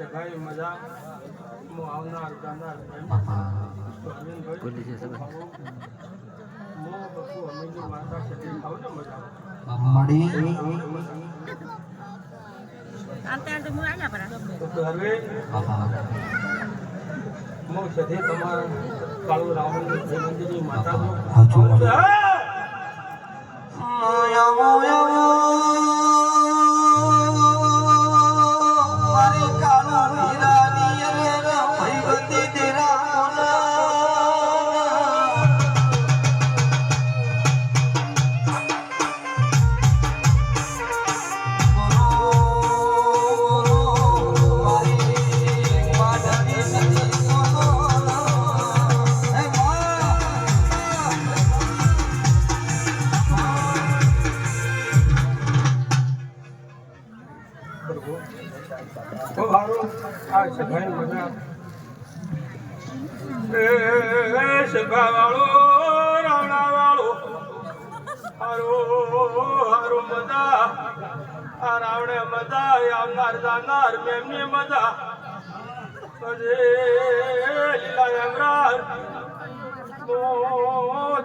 ભાઈ મજા આવનાર જાનાર કાળુ રાવણ માતા રાવણે મજા આવનાર જાનાર મેમની મજા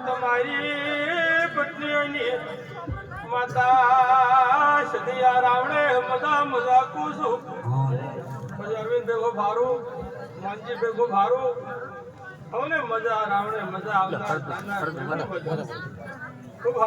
તમારી પત્નીઓની માતા સદિયા રાવણે મજા મજા કુશું પછી અરવિંદ ભેગો ભારું માનજી ભેગો ભારું હવે મજા રાવણે મજા આવનાર ખૂબ